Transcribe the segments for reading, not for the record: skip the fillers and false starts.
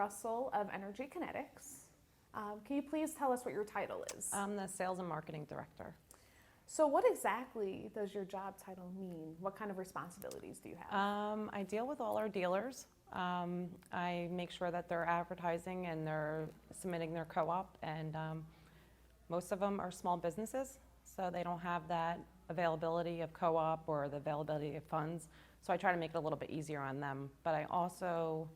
Russell of Energy Kinetics. Can you please tell us what your title is? I'm the Sales and Marketing Director. So what exactly does your job title mean? What kind of responsibilities do you have? I deal with all our dealers. I make sure that they're advertising and they're submitting their co-op, and most of them are small businesses, so they don't have that availability of co-op or the availability of funds. So I try to make it a little bit easier on them. But I also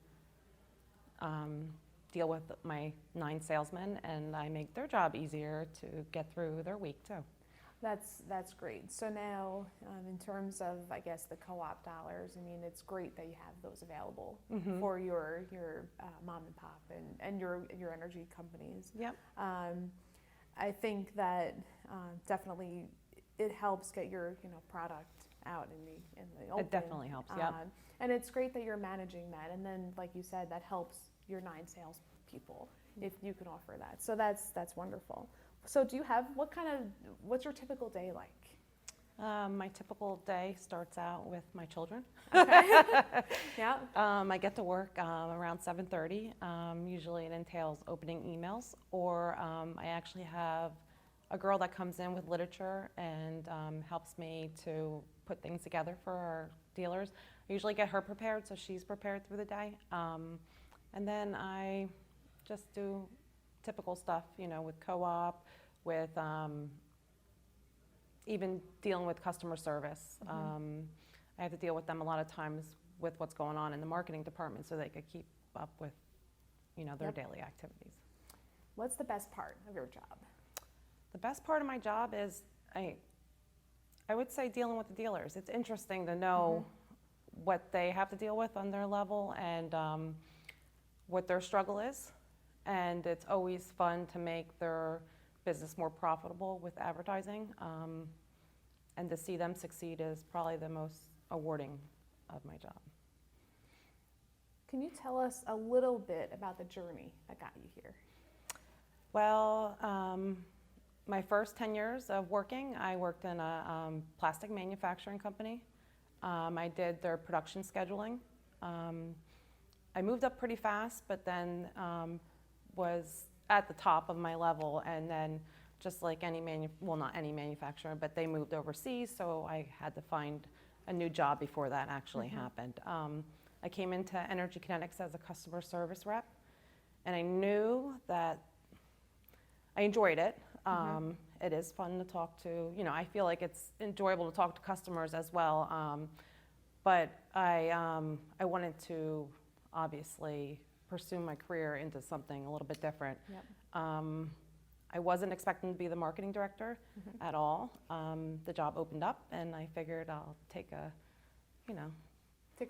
deal with my 9 salesmen, and I make their job easier to get through their week too. That's great. So now, in terms of, I guess, the co-op dollars, I mean, it's great that you have those available for your mom and pop and your energy companies. Yep. I think that definitely it helps get your product out in the open. It definitely helps. Yep. And it's great that you're managing that, and then, like you said, that helps your 9 sales people if you can offer that. So that's wonderful. So do you have, what's your typical day like? My typical day starts out with my children. Okay. Yeah. I get to work around 7:30. Usually it entails opening emails, or I actually have a girl that comes in with literature and helps me to put things together for our dealers. I usually get her prepared so she's prepared through the day. And then I just do typical stuff, with co-op, with even dealing with customer service. I have to deal with them a lot of times with what's going on in the marketing department so they could keep up with, their daily activities. What's the best part of your job? The best part of my job is, I would say, dealing with the dealers. It's interesting to know what they have to deal with on their level and what their struggle is. And it's always fun to make their business more profitable with advertising. And to see them succeed is probably the most awarding of my job. Can you tell us a little bit about the journey that got you here? Well, my first 10 years of working, I worked in a plastic manufacturing company. I did their production scheduling. I moved up pretty fast, but then was at the top of my level, and then just like not any manufacturer, but they moved overseas, so I had to find a new job before that actually happened. I came into Energy Kinetics as a customer service rep, and I knew that I enjoyed it. It is fun to talk to, I feel like it's enjoyable to talk to customers as well, but I wanted to obviously pursue my career into something a little bit different. Yep. I wasn't expecting to be the marketing director at all. The job opened up, and I figured I'll take a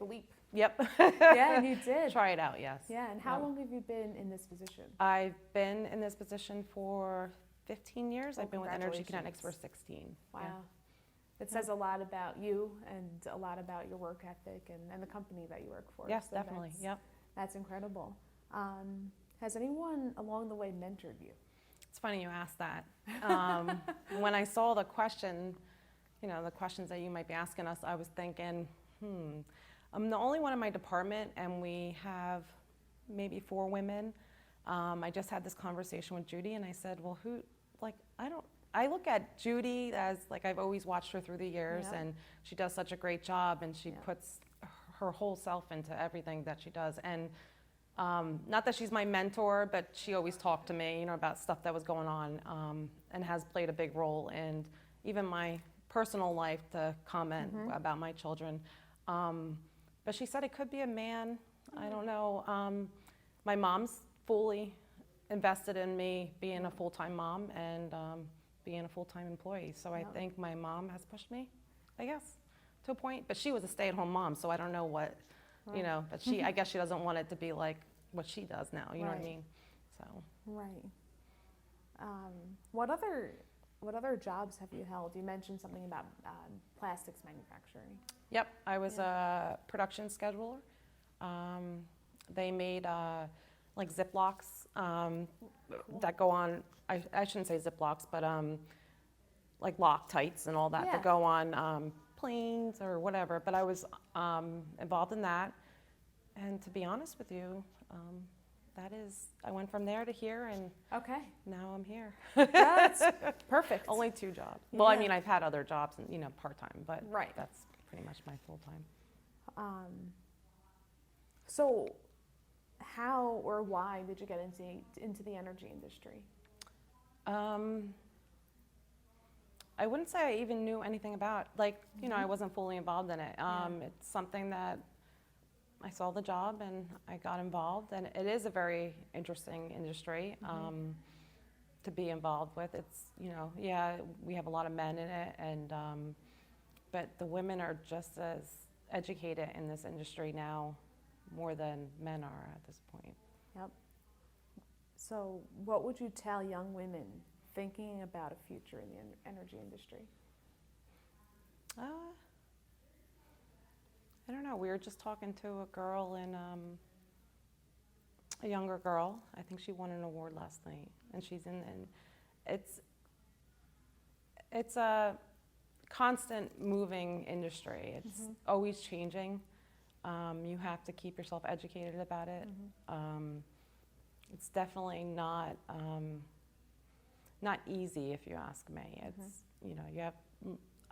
leap. Yep. Yeah, and you did. Try it out, yes. Yeah, and how long have you been in this position? I've been in this position for 15 years. I've been with Energy Congratulations. Kinetics for 16. Wow. Yeah. It says a lot about you and a lot about your work ethic and the company that you work for. Yes, So definitely. Yep. That's incredible. Has anyone along the way mentored you? It's funny you asked that. When I saw the question, the questions that you might be asking us, I was thinking, I'm the only one in my department, and we have maybe 4 women. I just had this conversation with Judy, and I said, well, I look at Judy as, I've always watched her through the years, and she does such a great job, and she puts her whole self into everything that she does. And not that she's my mentor, but she always talked to me, about stuff that was going on, and has played a big role in even my personal life to comment about my children. But she said it could be a man. I don't know. My mom's fully invested in me being a full-time mom and being a full-time employee. So I think my mom has pushed me, I guess, to a point. But she was a stay-at-home mom, so I don't know what, but I guess she doesn't want it to be like what she does now, you know what I mean? So. Right. What other jobs have you held? You mentioned something about plastics manufacturing. Yep, I was a production scheduler. They made Ziplocs that go on, I shouldn't say Ziplocs, but like Loctites and all that that go on planes or whatever. But I was involved in that. And to be honest with you, I went from there to here, and Okay. now I'm here. That's perfect. Only 2 jobs. Well, I Yeah. mean, I've had other jobs, and part-time, but Right. that's pretty much my full-time. So how or why did you get into the energy industry? I wouldn't say I even knew anything about, I wasn't fully involved in it. Yeah. It's something that I saw the job and I got involved, and it is a very interesting industry to be involved with. It's, we have a lot of men in it, and but the women are just as educated in this industry now, more than men are at this point. Yep. So what would you tell young women thinking about a future in the energy industry? I don't know. We were just talking to a girl a younger girl. I think she won an award last night, and it's a constant moving industry. It's always changing. You have to keep yourself educated about it. It's definitely not easy, if you ask me. It's you have.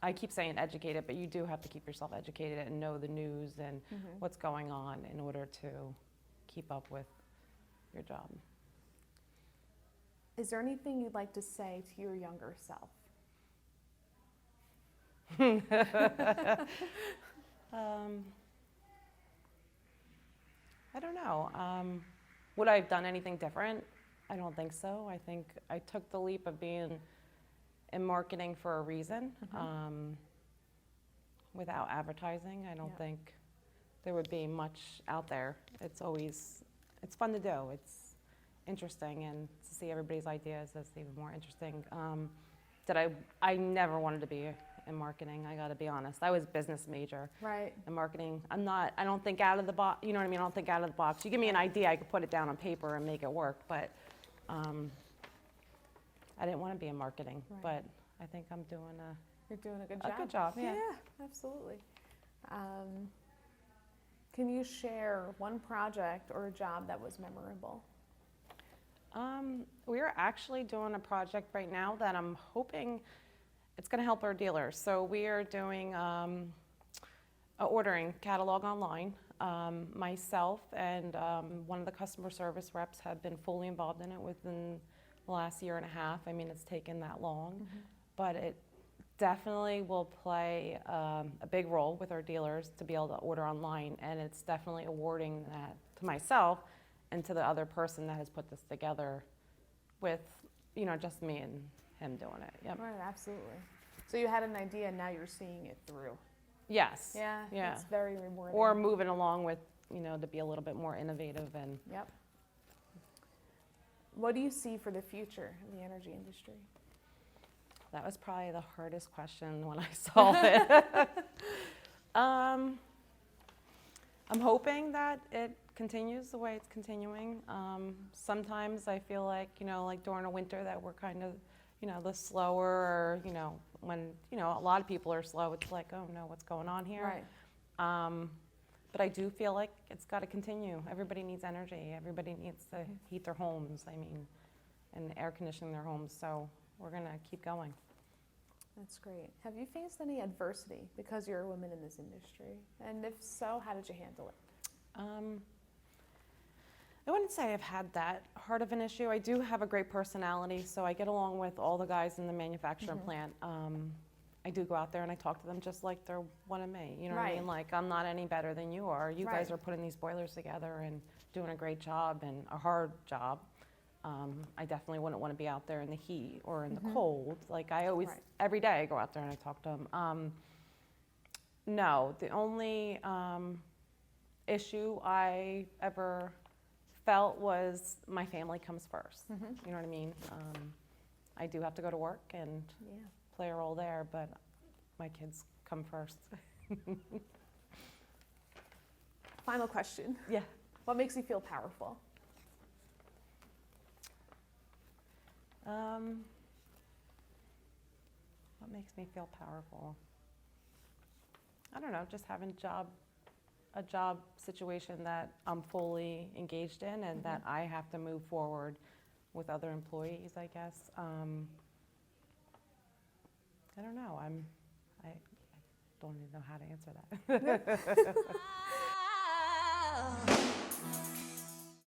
I keep saying educated, but you do have to keep yourself educated and know the news and what's going on in order to keep up with your job. Is there anything you'd like to say to your younger self? I don't know. Would I have done anything different? I don't think so. I think I took the leap of being in marketing for a reason. Without advertising, I don't think there would be much out there. It's fun to do. It's interesting, and to see everybody's ideas is even more interesting. I never wanted to be in marketing, I gotta be honest. I was a business major. Right. In marketing. I don't think out of the box, you know what I mean? I don't think out of the box. You give me an idea, I could put it down on paper and make it work, but I didn't want to be in marketing, but I think I'm doing You're doing a good job. A good job, yeah. Yeah, absolutely. Can you share one project or a job that was memorable? We are actually doing a project right now that I'm hoping it's going to help our dealers. So we are doing a ordering catalog online. Myself and one of the customer service reps have been fully involved in it within the last year and a half. I mean, it's taken that long, but it definitely will play a big role with our dealers to be able to order online, and it's definitely awarding that to myself and to the other person that has put this together with, just me and him doing it. Yep. Right, absolutely. So you had an idea, and now you're seeing it through. Yes. Yeah. It's very rewarding. Or moving along with, to be a little bit more innovative and. Yep. What do you see for the future of the energy industry? That was probably the hardest question when I saw it. I'm hoping that it continues the way it's continuing. Sometimes I feel like, like during a winter that we're kind of, the slower, or, when, a lot of people are slow, it's like, oh no, what's going on here? Right. But I do feel like it's got to continue. Everybody needs energy. Everybody needs to heat their homes, and air conditioning their homes. So we're going to keep going. That's great. Have you faced any adversity because you're a woman in this industry? And if so, how did you handle it? I wouldn't say I've had that hard of an issue. I do have a great personality, so I get along with all the guys in the manufacturing plant. I do go out there and I talk to them just like they're one of me. You know what I mean? Like, I'm not any better than you are. You guys are putting these boilers together and doing a great job, and a hard job. I definitely wouldn't want to be out there in the heat or in the cold. Like, I always, every day I go out there and I talk to them. No, the only issue I ever felt was my family comes first. You know what I mean? I do have to go to work and play a role there, but my kids come first. Final question. Yeah. What makes you feel powerful? What makes me feel powerful? I don't know, just having a job a job situation that I'm fully engaged in and that I have to move forward with other employees, I guess. I don't know. I don't even know how to answer that.